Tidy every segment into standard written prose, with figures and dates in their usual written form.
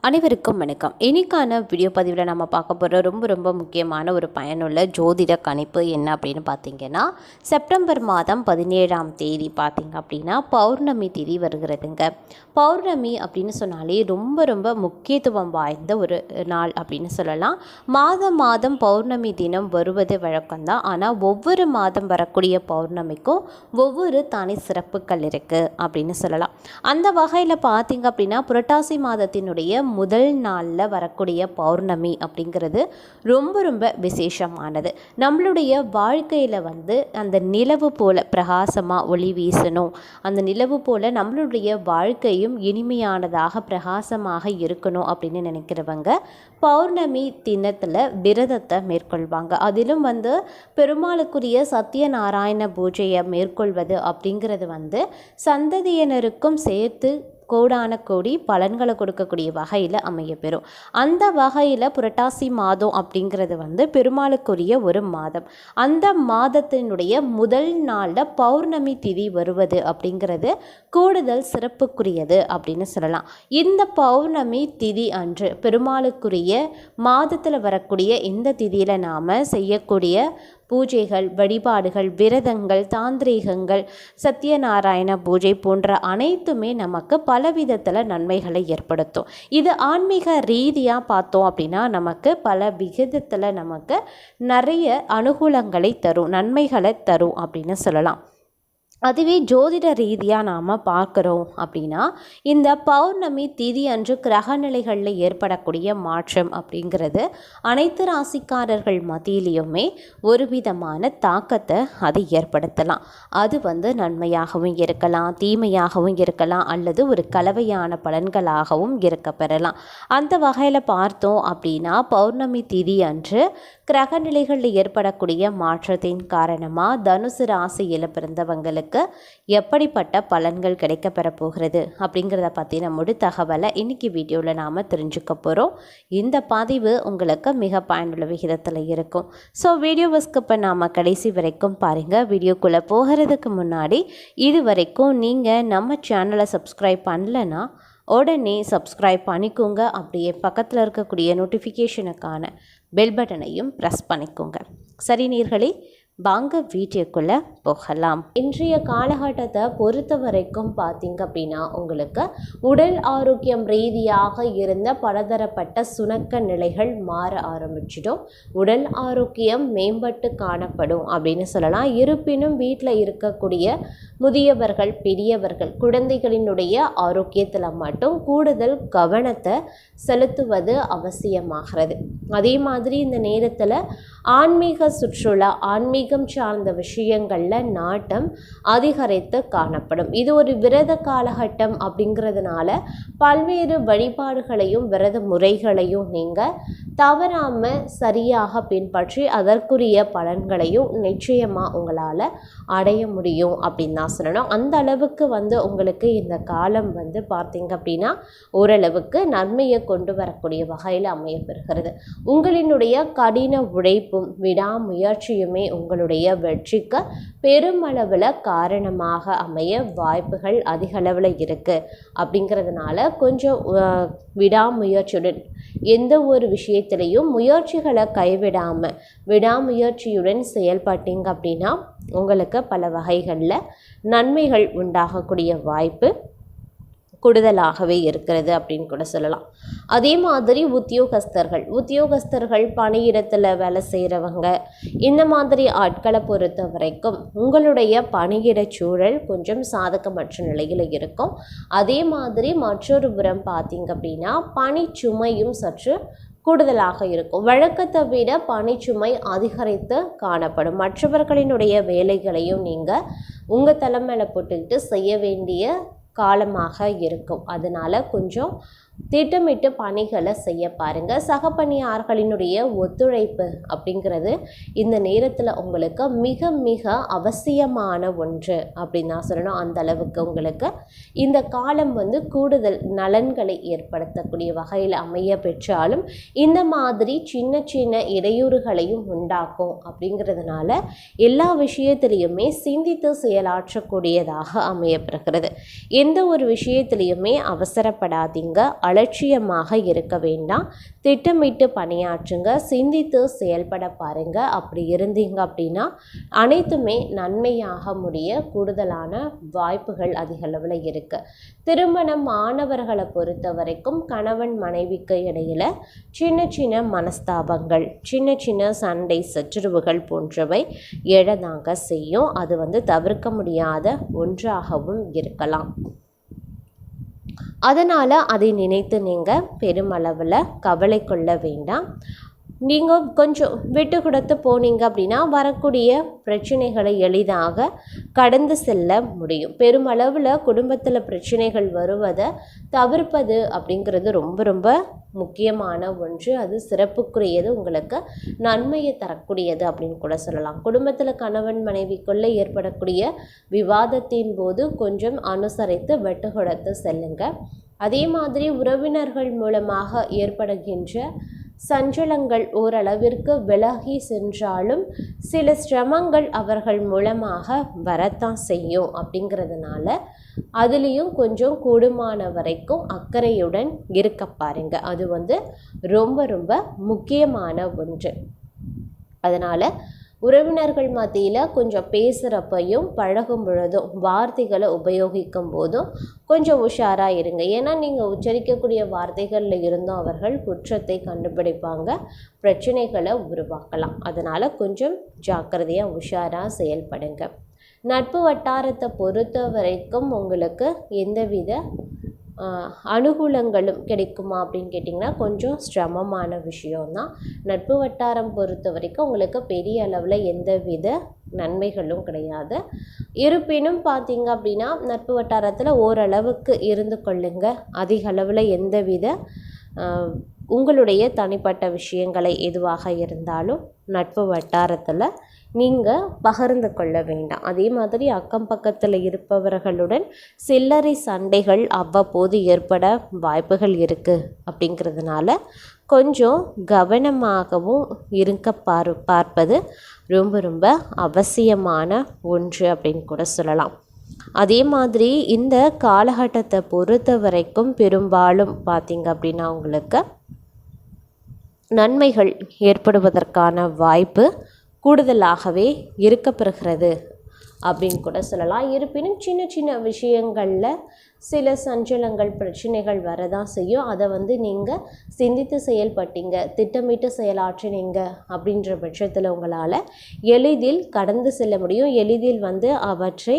அனைவருக்கும் வணக்கம். இன்னைக்கான வீடியோ பதிவில் நம்ம பார்க்க போகிற ரொம்ப முக்கியமான ஒரு பயனுள்ள ஜோதிட கணிப்பு என்ன அப்படின்னு பார்த்தீங்கன்னா, செப்டம்பர் மாதம் 17ஆம் தேதி பார்த்தீங்க அப்படின்னா பௌர்ணமி திதி வருகிறதுங்க. பௌர்ணமி அப்படின்னு சொன்னாலே ரொம்ப முக்கியத்துவம் வாய்ந்த ஒரு நாள் அப்படின்னு சொல்லலாம். மாதம் பௌர்ணமி தினம் வருவது வழக்கம்தான். ஆனால் ஒவ்வொரு மாதம் வரக்கூடிய பௌர்ணமிக்கும் ஒவ்வொரு தனி சிறப்புகள் இருக்குது அப்படின்னு சொல்லலாம். அந்த வகையில் பார்த்தீங்க அப்படின்னா புரட்டாசி மாதத்தினுடைய முதல் நாளில் வரக்கூடிய பௌர்ணமி அப்படிங்கிறது ரொம்ப விசேஷமானது. நம்மளுடைய வாழ்க்கையில் அந்த நிலவு போல் பிரகாசமாக ஒளி வீசணும், அந்த நிலவு போல் நம்மளுடைய வாழ்க்கையும் இனிமையானதாக பிரகாசமாக இருக்கணும் அப்படின்னு நினைக்கிறவங்க பௌர்ணமி தினத்தில் விரதத்தை மேற்கொள்வாங்க. அதிலும் பெருமாளுக்குரிய சத்யநாராயண பூஜையை மேற்கொள்வது அப்படிங்கிறது சந்ததியினருக்கும் சேர்த்து கோடான கோடி பலன்களை கொடுக்கக்கூடிய வகையில் அமையப்பெறும். அந்த வகையில் புரட்டாசி மாதம் அப்படிங்கிறது பெருமாளுக்குரிய ஒரு மாதம். அந்த மாதத்தினுடைய முதல் நாளில் பௌர்ணமி திதி வருவது அப்படிங்கிறது கூடுதல் சிறப்புக்குரியது அப்படின்னு சொல்லலாம். இந்த பௌர்ணமி திதி அன்று பெருமாளுக்குரிய மாதத்தில் வரக்கூடிய இந்த திதியில் நாம் செய்யக்கூடிய பூஜைகள், வழிபாடுகள், விரதங்கள், தாந்திரீகங்கள், சத்யநாராயண பூஜை போன்ற அனைத்துமே நமக்கு பலவிதத்தில் நன்மைகளை ஏற்படுத்தும். இது ஆன்மீக ரீதியாக பார்த்தோம் அப்படின்னா நமக்கு பல விகிதத்தில் நமக்கு நிறைய அனுகூலங்களை தரும், நன்மைகளை தரும் அப்படின்னு சொல்லலாம். அதுவே ஜோதிட ரீதியாக நாம் பார்க்குறோம் அப்படின்னா இந்த பௌர்ணமி திதி அன்று கிரகநிலைகளில் ஏற்படக்கூடிய மாற்றம் அப்படிங்கிறது அனைத்து ராசிக்காரர்கள் மத்தியிலையுமே ஒரு விதமான தாக்கத்தை அது ஏற்படுத்தலாம். அது நன்மையாகவும் இருக்கலாம், தீமையாகவும் இருக்கலாம், அல்லது ஒரு கலவையான பலன்களாகவும் இருக்க பெறலாம். அந்த வகையில் பார்த்தோம் அப்படின்னா பௌர்ணமி திதி அன்று கிரகநிலைகளில் ஏற்படக்கூடிய மாற்றத்தின் காரணமாக தனுசு ராசியில் பிறந்தவங்களுக்கு எப்படிப்பட்ட பலன்கள் கிடைக்க பெற போகிறது அப்படிங்கிறத பற்றின முழு தகவலை இன்னைக்கு வீடியோவில் நாம் தெரிஞ்சுக்க போகிறோம். இந்த பதிவு உங்களுக்கு மிக பயனுள்ள விகிதத்தில் இருக்கும். ஸோ வீடியோவை ஸ்கிப் பண்ணாமல் கடைசி வரைக்கும் பாருங்கள். வீடியோக்குள்ளே போகிறதுக்கு முன்னாடி இது வரைக்கும் நீங்கள் நம்ம சேனலை சப்ஸ்கிரைப் பண்ணலைன்னா உடனே சப்ஸ்கிரைப் பண்ணிக்கோங்க. அப்படியே பக்கத்தில் இருக்கக்கூடிய நோட்டிஃபிகேஷனுக்கான பெல் பட்டனையும் ப்ரெஸ் பண்ணிக்கோங்க. சரி நேயர்களே, வாங்க வீடியோக்குள்ளே போகலாம். இன்றைய காலகட்டத்தை பொறுத்த வரைக்கும் பார்த்தீங்க அப்படின்னா உங்களுக்கு உடல் ஆரோக்கியம் ரீதியாக இருந்த பலதரப்பட்ட சுணக்க நிலைகள் மாற ஆரம்பிச்சிடும். உடல் ஆரோக்கியம் மேம்பட்டு காணப்படும் அப்படின்னு சொல்லலாம். இருப்பினும் வீட்டில் இருக்கக்கூடிய முதியவர்கள், பெரியவர்கள், குழந்தைகளினுடைய ஆரோக்கியத்தில் மட்டும் கூடுதல் கவனத்தை செலுத்துவது அவசியமாகிறது. அதே மாதிரி இந்த நேரத்தில் ஆன்மீக சுற்றுலா, ஆன்மீகம் சார்ந்த விஷயங்களில் நாட்டம் அதிகரித்து காணப்படும். இது ஒரு விரத காலகட்டம் அப்படிங்கிறதுனால பல்வேறு வழிபாடுகளையும் விரத முறைகளையும் நீங்கள் தவறாமல் சரியாக பின்பற்றி அதற்குரிய பலன்களையும் நிச்சயமாக உங்களால் அடைய முடியும் அப்படின்னு தான் சொல்லணும். அந்த அளவுக்கு உங்களுக்கு இந்த காலம் பார்த்தீங்க அப்படின்னா ஓரளவுக்கு நன்மையை கொண்டு வரக்கூடிய வகையில் அமையப்பெறுகிறது. உங்களினுடைய கடின உழைப்பும் விடாமுயற்சியுமே உங்களுடைய வெற்றிக்கு பெருமளவில் காரணமாக அமைய வாய்ப்புகள் அதிக அளவில் இருக்குது. அப்படிங்கிறதுனால கொஞ்சம் விடாமுயற்சியுடன் எந்த ஒரு விஷயத்திலையும் முயற்சிகளை கைவிடாமல் விடாமுயற்சியுடன் செயல்பட்டீங்க அப்படின்னா உங்களுக்கு பல வகைகளில் நன்மைகள் உண்டாகக்கூடிய வாய்ப்பு கூடுதலாகவே இருக்கிறது அப்படின்னு கூட சொல்லலாம். அதே மாதிரி உத்தியோகஸ்தர்கள் பணியிடத்தில் வேலை செய்கிறவங்க, இந்த மாதிரி ஆட்களை பொறுத்த வரைக்கும் உங்களுடைய பணியிட சூழல் கொஞ்சம் சாதகமற்ற நிலையில் இருக்கும். அதே மாதிரி மற்றொரு புறம் பார்த்தீங்க அப்படின்னா பணிச்சுமையும் சற்று கூடுதலாக இருக்கும். வழக்கத்தை விட பணிச்சுமை அதிகரித்து காணப்படும். மற்றவர்களினுடைய வேலைகளையும் நீங்கள் உங்கள் தலைமையில் போட்டுக்கிட்டு செய்ய வேண்டிய காலமாக இருக்கும். அதனால் கொஞ்சம் திட்டமிட்டு பணிகளை செய்ய பாருங்கள். சக பணியாளர்களினுடைய ஒத்துழைப்பு அப்படிங்கிறது இந்த நேரத்தில் உங்களுக்கு மிக அவசியமான ஒன்று அப்படின்னு நான் சொல்லணும். அந்த அளவுக்கு உங்களுக்கு இந்த காலம் கூடுதல் நலன்களை ஏற்படுத்தக்கூடிய வகையில் அமைய பெற்றாலும் இந்த மாதிரி சின்ன இடையூறுகளையும் உண்டாக்கும். அப்படிங்கிறதுனால எல்லா விஷயத்திலையுமே சிந்தித்து செயலாற்றக்கூடியதாக அமையப்பெறுகிறது. எந்த ஒரு விஷயத்திலையுமே அவசரப்படாதீங்க. அலட்சியமாக இருக்க வேண்டாம். திட்டமிட்டு பணியாற்றுங்க, சிந்தித்து செயல்பட பாருங்க. அப்படி இருந்தீங்க அப்படின்னா அனைத்துமே நன்மையாக முடிய கூடுதலான வாய்ப்புகள் அதிக அளவில் இருக்கு. திருமணம் மாணவர்களை பொறுத்த வரைக்கும் கணவன் மனைவிக்கு இடையில சின்ன சின்ன மனஸ்தாபங்கள், சின்ன சின்ன சண்டை சச்சரவுகள் போன்றவை எழதாங்க செய்யும். அது தவிர்க்க முடியாத ஒன்றாகவும் இருக்கலாம். அதனால் அதை நினைத்து நீங்கள் பெருமளவில் கவலை கொள்ள வேண்டாம். நீங்கள் கொஞ்சம் விட்டு கொடுத்து போனீங்க அப்படின்னா வரக்கூடிய பிரச்சனைகளை எளிதாக கடந்து செல்ல முடியும். பெருமளவில் குடும்பத்தில் பிரச்சனைகள் வருவதை தவிர்ப்பது அப்படிங்கிறது ரொம்ப ரொம்ப முக்கியமான ஒன்று. அது சிறப்புக்குரியது, உங்களுக்கு நன்மையை தரக்கூடியது அப்படின்னு கூட சொல்லலாம். குடும்பத்தில் கணவன் மனைவிக்குள்ளே ஏற்படக்கூடிய விவாதத்தின் போது கொஞ்சம் அனுசரித்து விட்டு கொடுத்து செல்லுங்க. அதே மாதிரி உறவினர்கள் மூலமாக ஏற்படுகின்ற சஞ்சலங்கள் ஓரளவிற்கு விலகி சென்றாலும் சில சிரமங்கள் அவர்கள் மூலமாக வரத்தான் செய்யும். அப்படிங்கிறதுனால அதுலேயும் கொஞ்சம் கூடுமான வரைக்கும் அக்கறையுடன் இருக்க பாருங்க. அது ரொம்ப ரொம்ப முக்கியமான ஒன்று. அதனால் உறவினர்கள் மத்தியில் கொஞ்சம் பேசுகிறப்பையும் பழகும் பொழுதும் வார்த்தைகளை உபயோகிக்கும் போதும் கொஞ்சம் உஷாராக இருங்க. ஏன்னா நீங்கள் உச்சரிக்கக்கூடிய வார்த்தைகளில் இருந்தும் அவர்கள் குற்றத்தை கண்டுபிடிப்பாங்க, பிரச்சனைகளை உருவாக்கலாம். அதனால் கொஞ்சம் ஜாக்கிரதையாக உஷாராக செயல்படுங்க. நட்பு வட்டாரத்தை பொறுத்த வரைக்கும் உங்களுக்கு எந்தவித அனுகூலங்களும் கிடைக்குமா அப்படின்னு கேட்டிங்கன்னா கொஞ்சம் சிரமமான விஷயம்தான். நட்பு வட்டாரம் பொறுத்த வரைக்கும் உங்களுக்கு பெரிய அளவில் எந்தவித நன்மைகளும் கிடையாது. இருப்பினும் பார்த்தீங்க அப்படின்னா நட்பு வட்டாரத்தில் ஓரளவுக்கு இருந்து கொள்ளுங்க. அதிக அளவில் எந்தவித உங்களுடைய தனிப்பட்ட விஷயங்களை எதுவாக இருந்தாலும் நட்பு வட்டாரத்தில் நீங்கள் பகிர்ந்து கொள்ள வேண்டாம். அதே மாதிரி அக்கம் பக்கத்தில் இருப்பவர்களுடன் சில்லறை சண்டைகள் அவ்வப்போது ஏற்பட வாய்ப்புகள் இருக்குது. அப்படிங்கிறதுனால கொஞ்சம் கவனமாகவும் இருக்க பார்ப்பது ரொம்ப ரொம்ப அவசியமான ஒன்று அப்படின்னு கூட சொல்லலாம். அதே மாதிரி இந்த காலகட்டத்தை பொறுத்த வரைக்கும் பெரும்பாலும் பார்த்திங்க அப்படின்னா உங்களுக்கு நன்மைகள் ஏற்படுவதற்கான வாய்ப்பு கூடுதலாகவே இருக்கப்பெறுகிறது அப்படின்னு கூட சொல்லலாம். இருப்பினும் சின்ன சின்ன விஷயங்களில் சில சஞ்சலங்கள் பிரச்சனைகள் வரதான் செய்யும். அதை நீங்கள் சிந்தித்து செயல்பட்டீங்க, திட்டமிட்டு செயலாற்றினீங்க அப்படின்ற பட்சத்தில் உங்களால் எளிதில் கடந்து செல்ல முடியும். எளிதில் அவற்றை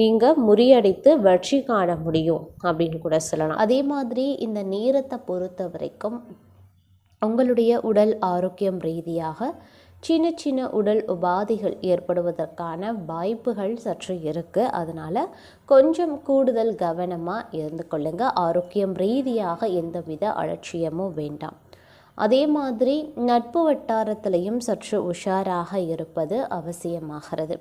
நீங்கள் முறியடித்து வெற்றி காண முடியும் அப்படின்னு கூட சொல்லலாம். அதே மாதிரி இந்த நேரத்தை பொறுத்த வரைக்கும் உங்களுடைய உடல் ஆரோக்கியம் ரீதியாக சின்ன சின்ன உடல் உபாதைகள் ஏற்படுவதற்கான வாய்ப்புகள் சற்று இருக்குது. அதனால் கொஞ்சம் கூடுதல் கவனமாக இருந்து கொள்ளுங்கள். ஆரோக்கியம் ரீதியாக எந்தவித அலட்சியமும் வேண்டாம். அதே மாதிரி நட்பு வட்டாரத்திலையும் சற்று உஷாராக இருப்பது அவசியமாகிறது.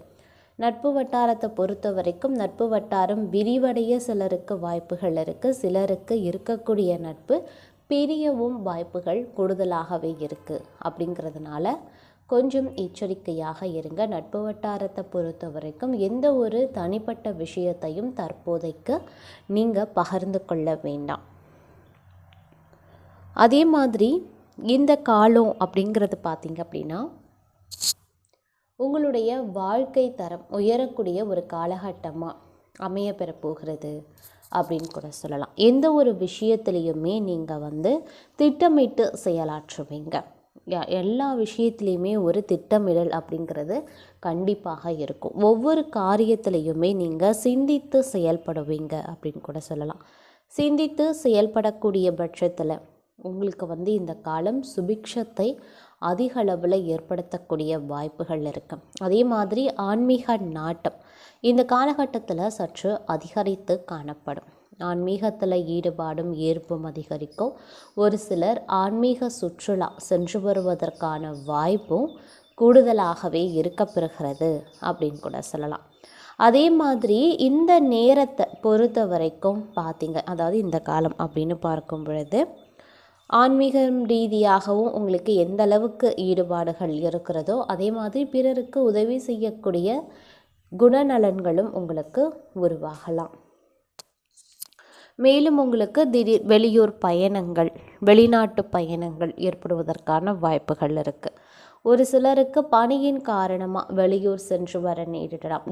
நட்பு வட்டாரத்தை பொறுத்த வரைக்கும் நட்பு வட்டாரம் விரிவடைய சிலருக்கு வாய்ப்புகள் இருக்குது. சிலருக்கு இருக்கக்கூடிய நட்பு பிரியவும் வாய்ப்புகள் கூடுதலாகவே இருக்குது. அப்படிங்கிறதுனால கொஞ்சம் எச்சரிக்கையாக இருங்க. நட்பு வட்டாரத்தை பொறுத்த வரைக்கும் எந்த ஒரு தனிப்பட்ட விஷயத்தையும் தற்போதைக்கு நீங்கள் பகிர்ந்து கொள்ள வேண்டாம். அதே மாதிரி இந்த காலம் அப்படிங்கிறது பார்த்திங்க அப்படின்னா உங்களுடைய வாழ்க்கை தரம் உயரக்கூடிய ஒரு காலகட்டமாக அமைய பெற போகிறது அப்படின்னு கூட சொல்லலாம். எந்த ஒரு விஷயத்துலேயுமே நீங்கள் திட்டமிட்டு செயலாற்றுவீங்க. எல்லா விஷயத்துலேயுமே ஒரு திட்டமிடல் அப்படிங்கிறது கண்டிப்பாக இருக்கும். ஒவ்வொரு காரியத்திலையுமே நீங்கள் சிந்தித்து செயல்படுவீங்க அப்படின்னு கூட சொல்லலாம். சிந்தித்து செயல்படக்கூடிய பட்சத்தில் உங்களுக்கு இந்த காலம் சுபிக்ஷத்தை அதிக அளவில் ஏற்படுத்தக்கூடிய வாய்ப்புகள் இருக்குது. அதே மாதிரி ஆன்மீக நாட்டம் இந்த காலகட்டத்தில் சற்று அதிகரித்து காணப்படும். ஆன்மீகத்தில் ஈடுபாடும் ஈர்ப்பும் அதிகரிக்கும். ஒரு சிலர் ஆன்மீக சுற்றுலா சென்று வருவதற்கான வாய்ப்பும் கூடுதலாகவே இருக்கப்பெறுகிறது அப்படின்னு கூட சொல்லலாம். அதே மாதிரி இந்த நேரத்தை பொறுத்த வரைக்கும் பார்த்திங்க, அதாவது இந்த காலம் அப்படின்னு பார்க்கும் பொழுது ஆன்மீகம் ரீதியாகவும் உங்களுக்கு எந்த அளவுக்கு ஈடுபாடுகள் இருக்கிறதோ அதே மாதிரி பிறருக்கு உதவி செய்யக்கூடிய குணநலன்களும் உங்களுக்கு உருவாகலாம். மேலும் உங்களுக்கு வெளியூர் பயணங்கள், வெளிநாட்டு பயணங்கள் ஏற்படுவதற்கான வாய்ப்புகள் இருக்குது. ஒரு சிலருக்கு பணியின் காரணமாக வெளியூர் சென்று வர நேரிடலாம்.